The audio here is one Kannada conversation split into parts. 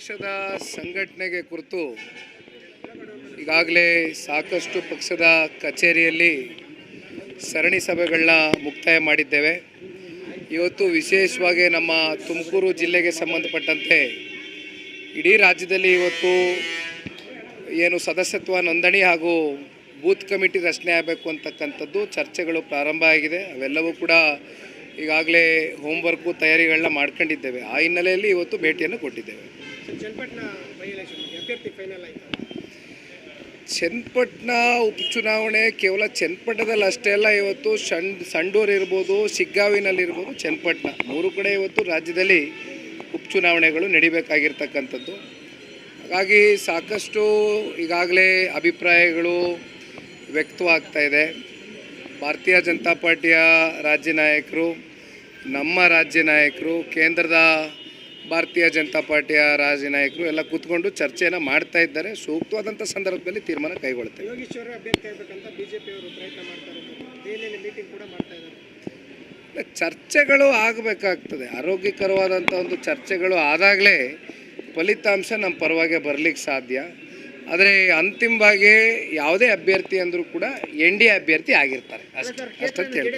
ಪಕ್ಷದ ಸಂಘಟನೆಗೆ ಕುರಿತು ಈಗಾಗಲೇ ಸಾಕಷ್ಟು ಪಕ್ಷದ ಕಚೇರಿಯಲ್ಲಿ ಸರಣಿ ಸಭೆಗಳನ್ನ ಮುಕ್ತಾಯ ಮಾಡಿದ್ದೇವೆ. ಇವತ್ತು ವಿಶೇಷವಾಗಿ ನಮ್ಮ ತುಮಕೂರು ಜಿಲ್ಲೆಗೆ ಸಂಬಂಧಪಟ್ಟಂತೆ ಇಡೀ ರಾಜ್ಯದಲ್ಲಿ ಇವತ್ತು ಏನು ಸದಸ್ಯತ್ವ ನೋಂದಣಿ ಹಾಗೂ ಬೂತ್ ಕಮಿಟಿ ರಚನೆ ಆಗಬೇಕು ಅಂತಕ್ಕಂಥದ್ದು ಚರ್ಚೆಗಳು ಪ್ರಾರಂಭ ಆಗಿದೆ. ಅವೆಲ್ಲವೂ ಕೂಡ ಈಗಾಗಲೇ ಹೋಮ್ವರ್ಕು ತಯಾರಿಗಳನ್ನ ಮಾಡ್ಕೊಂಡಿದ್ದೇವೆ. ಆ ಹಿನ್ನೆಲೆಯಲ್ಲಿ ಇವತ್ತು ಭೇಟಿಯನ್ನು ಕೊಟ್ಟಿದ್ದೇವೆ. ಚನ್ನಪಟ್ಟಣ ಉಪಚುನಾವಣೆ ಕೇವಲ ಚನ್ನಪಟ್ಟಣದಲ್ಲಿ ಅಷ್ಟೇ ಅಲ್ಲ, ಇವತ್ತು ಸಂಡೂರು ಇರ್ಬೋದು, ಶಿಗ್ಗಾವಿನಲ್ಲಿರ್ಬೋದು, ಚನ್ನಪಟ್ಟಣ ಮೂರು ಕಡೆ ಇವತ್ತು ರಾಜ್ಯದಲ್ಲಿ ಉಪಚುನಾವಣೆಗಳು ನಡಿಬೇಕಾಗಿರ್ತಕ್ಕಂಥದ್ದು. ಹಾಗಾಗಿ ಸಾಕಷ್ಟು ಈಗಾಗಲೇ ಅಭಿಪ್ರಾಯಗಳು ವ್ಯಕ್ತವಾಗ್ತಾ ಇದೆ. ಭಾರತೀಯ ಜನತಾ ಪಾರ್ಟಿಯ ರಾಜ್ಯ ನಾಯಕರು, ನಮ್ಮ ರಾಜ್ಯ ನಾಯಕರು, ಕೇಂದ್ರದ ಭಾರತೀಯ ಜನತಾ ಪಾರ್ಟಿಯ ರಾಜ್ಯ ನಾಯಕರು ಎಲ್ಲ ಕೂತ್ಕೊಂಡು ಚರ್ಚೆಯನ್ನು ಮಾಡ್ತಾ ಇದ್ದಾರೆ. ಸೂಕ್ತವಾದಂಥ ಸಂದರ್ಭದಲ್ಲಿ ತೀರ್ಮಾನ ಕೈಗೊಳ್ಳುತ್ತೇವೆ. ಯೋಗೀಶ್ವರ ಅಭ್ಯರ್ಥಿ ಆಗಬೇಕಂತ ಬಿಜೆಪಿಯವರು ಪ್ರಯತ್ನ ಮಾಡ್ತಾರೆ, ದೆಹಲಿಯಲ್ಲಿ ಮೀಟಿಂಗ್ ಕೂಡ ಮಾಡ್ತಾ ಇದ್ದಾರೆ. ಚರ್ಚೆಗಳು ಆಗಬೇಕಾಗ್ತದೆ. ಆರೋಗ್ಯಕರವಾದಂಥ ಒಂದು ಚರ್ಚೆಗಳು ಆದಾಗಲೇ ಫಲಿತಾಂಶ ನಮ್ಮ ಪರವಾಗಿ ಬರಲಿಕ್ಕೆ ಸಾಧ್ಯ. ಆದರೆ ಅಂತಿಮವಾಗಿ ಯಾವುದೇ ಅಭ್ಯರ್ಥಿ ಅಂದರೂ ಕೂಡ NDA ಅಭ್ಯರ್ಥಿ ಆಗಿರ್ತಾರೆ ಅಷ್ಟಂತ ಹೇಳಿ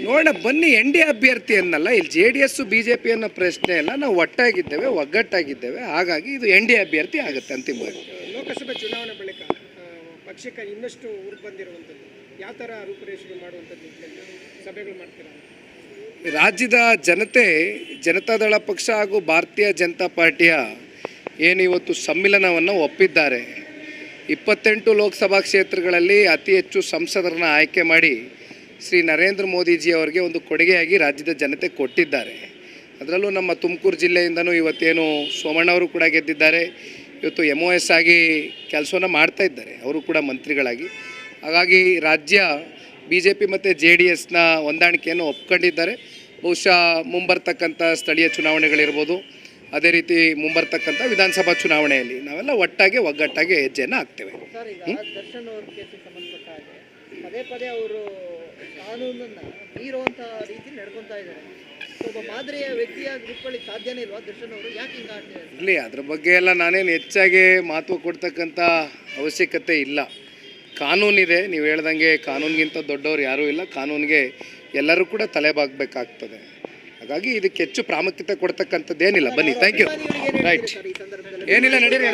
ನೋಡೋಣ. ಬನ್ನಿ, NDA ಅಭ್ಯರ್ಥಿ ಅನ್ನಲ್ಲ, ಇಲ್ಲಿ JDS BJP ಅನ್ನೋ ಪ್ರಶ್ನೆ ಇಲ್ಲ. ನಾವು ಒಟ್ಟಾಗಿದ್ದೇವೆ, ಒಗ್ಗಟ್ಟಾಗಿದ್ದೇವೆ. ಹಾಗಾಗಿ ಇದು NDA ಅಭ್ಯರ್ಥಿ ಆಗುತ್ತೆ ಅಂತಿಮವಾಗಿ. ಲೋಕಸಭೆ ಚುನಾವಣೆ ಬಳಿಕ ಪಕ್ಷಕ್ಕೆ ಇನ್ನಷ್ಟು ಊರು ಬಂದಿರುವಂಥದ್ದು ಯಾವ ಥರ ರೂಪುರೇಷೆ ಮಾಡುವಂಥದ್ದು ಸಭೆಗಳು ಮಾಡ್ತೀರಾ? ರಾಜ್ಯದ ಜನತೆ, ಜನತಾದಳ ಪಕ್ಷ ಹಾಗೂ ಭಾರತೀಯ ಜನತಾ ಪಾರ್ಟಿಯ ಏನು ಇವತ್ತು ಸಮ್ಮಿಲನವನ್ನು ಒಪ್ಪಿದ್ದಾರೆ. 28 ಲೋಕಸಭಾ ಕ್ಷೇತ್ರಗಳಲ್ಲಿ ಅತಿ ಹೆಚ್ಚು ಸಂಸದರನ್ನ ಆಯ್ಕೆ ಮಾಡಿ ಶ್ರೀ ನರೇಂದ್ರ ಮೋದಿಜಿ ಅವರಿಗೆ ಒಂದು ಕೊಡುಗೆಯಾಗಿ ರಾಜ್ಯದ ಜನತೆ ಕೊಟ್ಟಿದ್ದಾರೆ. ಅದರಲ್ಲೂ ನಮ್ಮ ತುಮಕೂರು ಜಿಲ್ಲೆಯಿಂದನೂ ಇವತ್ತೇನು ಸೋಮಣ್ಣವರು ಕೂಡ ಗೆದ್ದಿದ್ದಾರೆ. ಇವತ್ತು MOS ಆಗಿ ಕೆಲಸವನ್ನು ಮಾಡ್ತಾ ಇದ್ದಾರೆ, ಅವರು ಕೂಡ ಮಂತ್ರಿಗಳಾಗಿ. ಹಾಗಾಗಿ ರಾಜ್ಯ BJP ಮತ್ತು JDSನ ಹೊಂದಾಣಿಕೆಯನ್ನು ಒಪ್ಕೊಂಡಿದ್ದಾರೆ. ಬಹುಶಃ ಮುಂಬರ್ತಕ್ಕಂಥ ಸ್ಥಳೀಯ ಚುನಾವಣೆಗಳಿರ್ಬೋದು, ಅದೇ ರೀತಿ ಮುಂಬರ್ತಕ್ಕಂಥ ವಿಧಾನಸಭಾ ಚುನಾವಣೆಯಲ್ಲಿ ನಾವೆಲ್ಲ ಒಟ್ಟಾಗಿ ಒಗ್ಗಟ್ಟಾಗಿ ಹೆಜ್ಜೆಯನ್ನು ಹಾಕ್ತೇವೆ. ದರ್ಶನ್ ಅವ್ರ ಕೇಸಿಗೆ ಸಂಬಂಧಪಟ್ಟ ಹಾಗೆ ಪದೇ ಪದೇ ಅವರು ಕಾನೂನನ್ನು ಮೀರುವಂಥ ರೀತಿ ನಡ್ಕೊತಾ ಇದ್ದಾರೆ. ಒಬ್ಬ ಮಾದರಿಯ ವ್ಯಕ್ತಿಯಾಗಿ ರೂಪಗಳಿಗೆ ಸಾಧ್ಯನೇ ಇಲ್ವಾ ದರ್ಶನ್ ಅವರು? ಯಾಕೆ ಹಿಂಗಾಗ್ತಿದೆ? ಇಲ್ಲಿ ಅದ್ರ ಬಗ್ಗೆ ಎಲ್ಲ ನಾನೇನು ಹೆಚ್ಚಾಗಿ ಮಹತ್ವ ಕೊಡ್ತಕ್ಕಂಥ ಅವಶ್ಯಕತೆ ಇಲ್ಲ. ಕಾನೂನಿದೆ, ನೀವು ಹೇಳ್ದಂಗೆ ಕಾನೂನಿಗಿಂತ ದೊಡ್ಡವರು ಯಾರೂ ಇಲ್ಲ. ಕಾನೂನಿಗೆ ಎಲ್ಲರೂ ಕೂಡ ತಲೆಬಾಗಬೇಕಾಗ್ತದೆ. ಹಾಗಾಗಿ ಇದಕ್ಕೆ ಹೆಚ್ಚು ಪ್ರಾಮುಖ್ಯತೆ ಕೊಡ್ತಕ್ಕಂಥದ್ದೇನಿಲ್ಲ. ಬನ್ನಿ, ಥ್ಯಾಂಕ್ ಯು. ರೈಟ್, ಏನಿಲ್ಲ, ನಡೀರಿ.